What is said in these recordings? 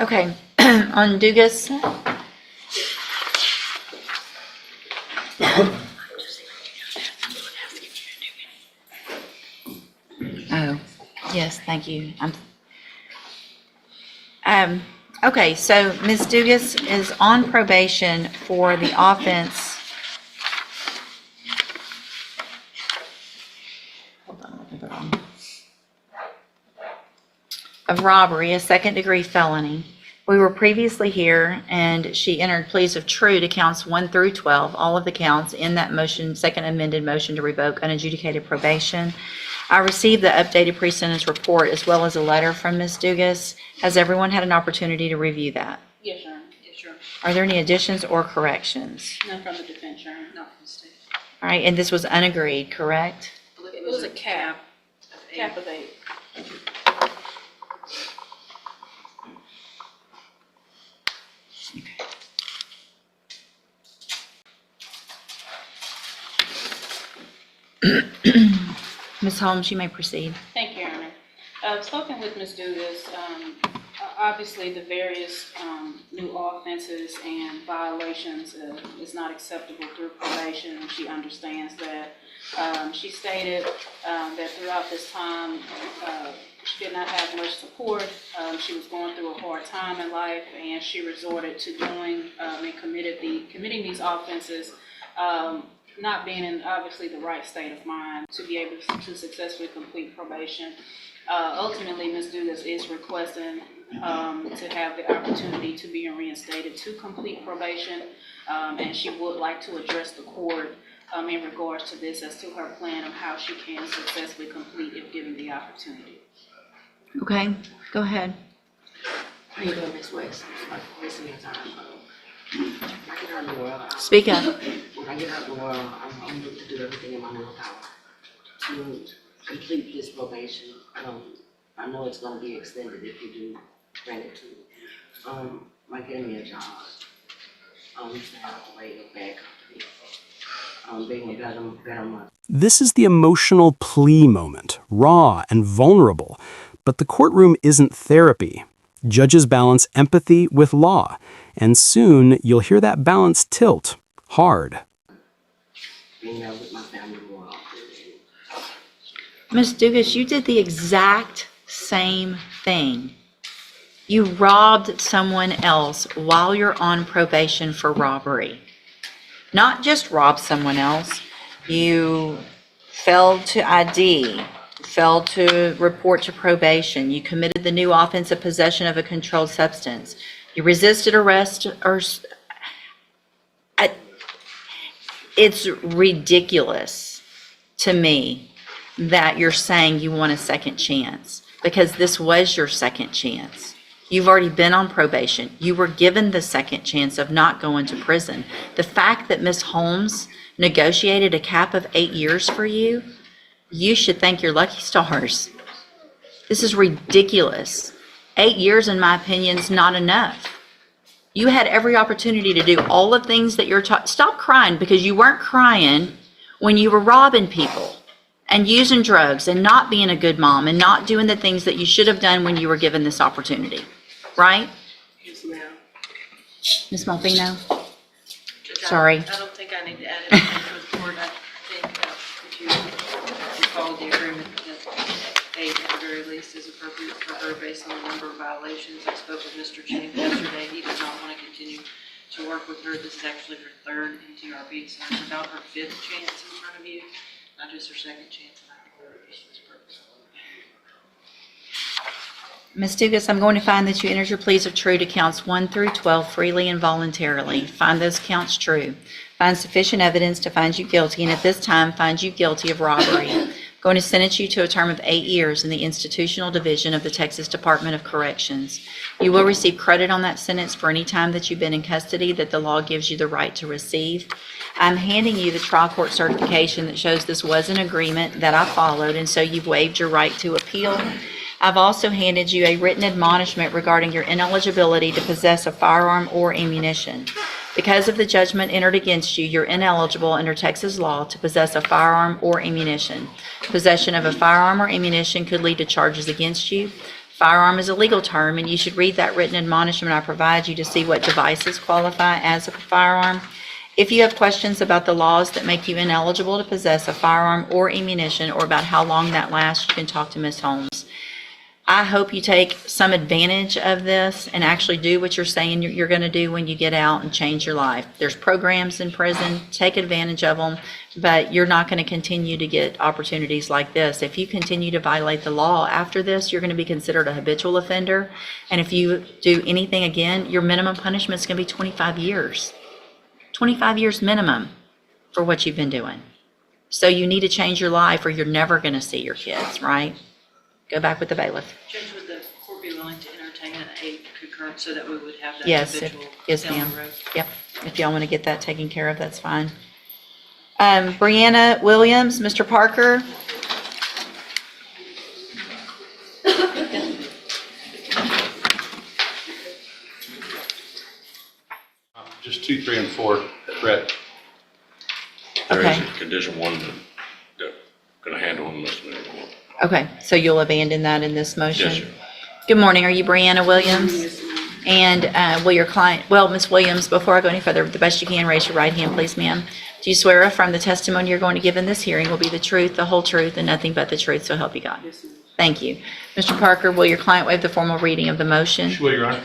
Okay, on Dugas. Oh, yes, thank you. Okay, so Ms. Dugas is on probation for the offense. Hold on, let me put it on. Of robbery, a second-degree felony. We were previously here, and she entered pleas of true to counts 1 through 12, all of the counts in that motion, second amended motion to revoke unadjudicated probation. I received the updated pre-sentence report as well as a letter from Ms. Dugas. Has everyone had an opportunity to review that? Yes, Your Honor. Yes, Your Honor. Are there any additions or corrections? None from the defense, Your Honor. None from the state. All right, and this was unagreed, correct? It was a cap of 8. Ms. Holmes, you may proceed. Thank you, Your Honor. I've spoken with Ms. Dugas. Obviously, the various new offenses and violations is not acceptable through probation, and she understands that. She stated that throughout this time, she did not have much support. She was going through a hard time in life, and she resorted to doing and committing these offenses, not being in obviously the right state of mind to be able to successfully complete probation. Ultimately, Ms. Dugas is requesting to have the opportunity to be reinstated to complete probation, and she would like to address the court in regards to this as to her plan of how she can successfully complete if given the opportunity. Okay, go ahead. How you doing, Ms. West? Like wasting your time. When I get out in the world, Speak up. when I get out in the world, I'm going to do everything in my own power to complete this probation. I know it's going to be extended if you do grant it to me. Like getting me a job, staying out the way of bad company, being a better mother. This is the emotional plea moment, raw and vulnerable. But the courtroom isn't therapy. Judges balance empathy with law, and soon you'll hear that balance tilt hard. Being there with my family more often. Ms. Dugas, you did the exact same thing. You robbed someone else while you're on probation for robbery. Not just robbed someone else, you failed to ID, failed to report to probation, you committed the new offense of possession of a controlled substance, you resisted arrest, it's ridiculous to me that you're saying you want a second chance, because this was your second chance. You've already been on probation. You were given the second chance of not going to prison. The fact that Ms. Holmes negotiated a cap of 8 years for you, you should thank your lucky stars. This is ridiculous. 8 years, in my opinion, is not enough. You had every opportunity to do all the things that you're stop crying, because you weren't crying when you were robbing people and using drugs and not being a good mom and not doing the things that you should have done when you were given this opportunity, right? Yes, ma'am. Ms. Malfino? Judge, Sorry. I don't think I need to add anything to the court. I think if you follow the agreement, that 8 at the very least is appropriate for her based on the number of violations. I spoke with Mr. Chang yesterday. He does not want to continue to work with her. This is actually her 3rd NTRB, so it's about her 5th chance in front of you, not just her 2nd chance. And I think we're for this purpose. Ms. Dugas, I'm going to find that you entered your pleas of true to counts 1 through 12 freely and voluntarily. Find those counts true. Find sufficient evidence to find you guilty, and at this time find you guilty of robbery. I'm going to sentence you to a term of 8 years in the Institutional Division of the Texas Department of Corrections. You will receive credit on that sentence for any time that you've been in custody that the law gives you the right to receive. I'm handing you the trial court certification that shows this was an agreement that I followed, and so you've waived your right to appeal. I've also handed you a written admonishment regarding your ineligibility to possess a firearm or ammunition. Because of the judgment entered against you, you're ineligible under Texas law to possess a firearm or ammunition. Possession of a firearm or ammunition could lead to charges against you. Firearm is a legal term, and you should read that written admonishment I provide you to see what devices qualify as a firearm. If you have questions about the laws that make you ineligible to possess a firearm or ammunition, or about how long that lasts, you can talk to Ms. Holmes. I hope you take some advantage of this and actually do what you're saying you're going to do when you get out and change your life. There's programs in prison, take advantage of them, but you're not going to continue to get opportunities like this. If you continue to violate the law after this, you're going to be considered a habitual offender. And if you do anything again, your minimum punishment is going to be 25 years. 25 years minimum for what you've been doing. So you need to change your life or you're never going to see your kids, right? Go back with the bailiff. Judge, would the court be willing to entertain a concurrence so that we would have that Yes, individual yes, down ma'am. the road? Yep, if y'all want to get that taken care of, that's fine. Brianna Williams, Mr. Parker. Just 2, 3, and 4, threat. There is Okay. a condition 1 that gonna handle in this minute. Okay, so you'll abandon that in this motion? Yes, sir. Good morning, are you Brianna Williams? And will your client, well, Ms. Williams, before I go any further, the best you can, raise your right hand, please, ma'am. Do you swear affirm the testimony you're going to give in this hearing will be the truth, the whole truth, and nothing but the truth, so help you God? Thank you. Mr. Parker, will your client waive the formal reading of the motion? Sure, Your Honor.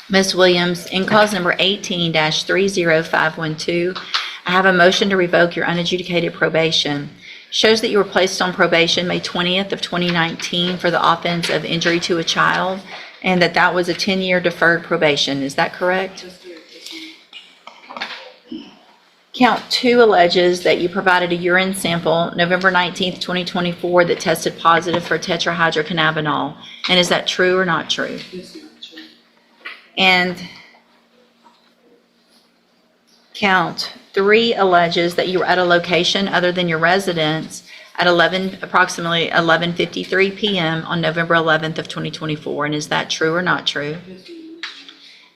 Ms. Williams, in cause number 18-30512, I have a motion to revoke your unadjudicated probation. Shows that you were placed on probation May 20th of 2019 for the offense of injury to a child, and that was a 10-year deferred probation. Is that correct? Count 2 alleges that you provided a urine sample November 19th, 2024 that tested positive for tetrahydrocannabinol. And is that true or not true? And count 3 alleges that you were at a location other than your residence at approximately 11:53 p.m. on November 11th of 2024. And is that true or not true?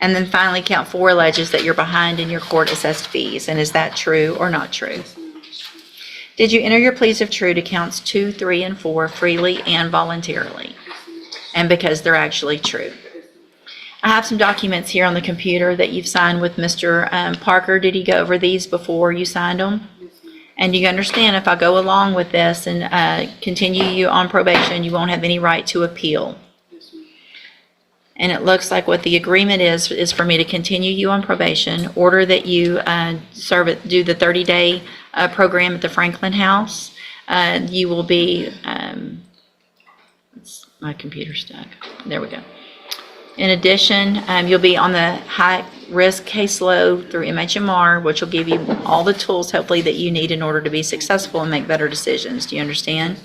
And then finally, count 4 alleges that you're behind in your court-assessed fees. And is that true or not true? Did you enter your pleas of true to counts 2, 3, and 4 freely and voluntarily? And because they're actually true. I have some documents here on the computer that you've signed with Mr. Parker. Did he go over these before you signed them? And you understand if I go along with this and continue you on probation, you won't have any right to appeal. And it looks like what the agreement is for me to continue you on probation, order that you do the 30-day program at the Franklin House. You will be, my computer's stuck. There we go. In addition, you'll be on the high-risk caseload through MHMR, which will give you all the tools, hopefully, that you need in order to be successful and make better decisions. Do you understand?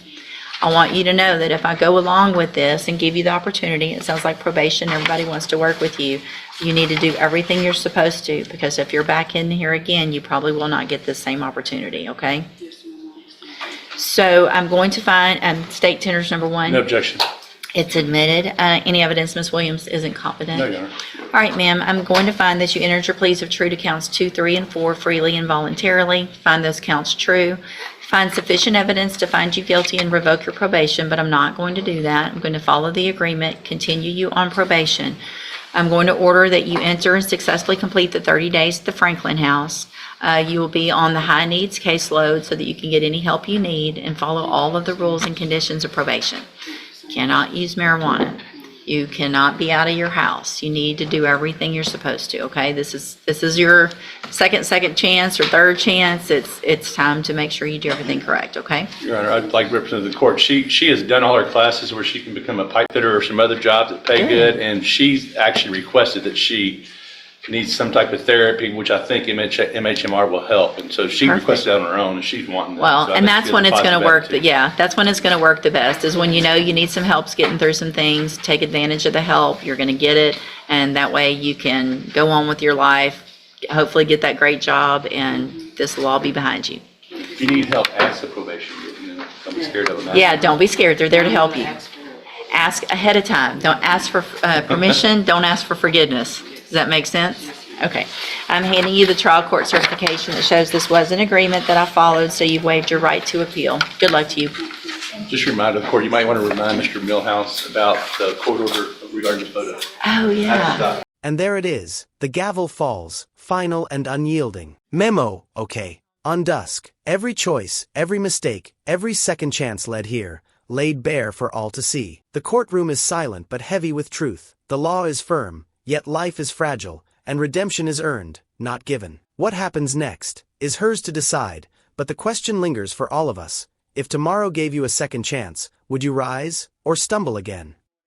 I want you to know that if I go along with this and give you the opportunity, it sounds like probation, everybody wants to work with you. You need to do everything you're supposed to, because if you're back in here again, you probably will not get the same opportunity, okay? So I'm going to find state tenders number 1. No objection. It's admitted. Any evidence Ms. Williams isn't competent? No, Your Honor. All right, ma'am, I'm going to find that you entered your pleas of true to counts 2, 3, and 4 freely and voluntarily. Find those counts true. Find sufficient evidence to find you guilty and revoke your probation, but I'm not going to do that. I'm going to follow the agreement, continue you on probation. I'm going to order that you enter and successfully complete the 30 days at the Franklin House. You will be on the high needs caseload so that you can get any help you need and follow all of the rules and conditions of probation. Cannot use marijuana. You cannot be out of your house. You need to do everything you're supposed to, okay? This is your second chance or third chance. It's time to make sure you do everything correct, okay? Your Honor, I'd like to represent the court. She has done all her classes where she can become a pipe fitter or some other jobs that pay good, and she's actually requested that she needs some type of therapy, which I think MHMR will help. And so she Perfect. requested that on her own, and she's wanting that. Well, So I and think that's she when has a it's going to positive work, attitude. that's when it's going to work the best, is when you know you need some help getting through some things, take advantage of the help, you're going to get it, and that way you can go on with your life, hopefully get that great job, and this will all be behind you. If you need help, ask the probation. Don't be scared of them. Yeah, don't be scared, they're there to help you. Ask ahead of time, don't ask for permission, don't ask for forgiveness. Does that make sense? Okay. I'm handing you the trial court certification that shows this was an agreement that I followed, so you've waived your right to appeal. Good luck to you. Just remind the court, you might want to remind Mr. Millhouse about the court order regarding the photo. Oh, yeah. And there it is. The gavel falls, final and unyielding. Memo, okay. On dusk, every choice, every mistake, every second chance led here, laid bare for all to see. The courtroom is silent but heavy with truth. The law is firm, yet life is fragile, and redemption is earned, not given. What happens next is hers to decide, but the question lingers for all of us. If tomorrow gave you a second chance, would you rise or stumble again?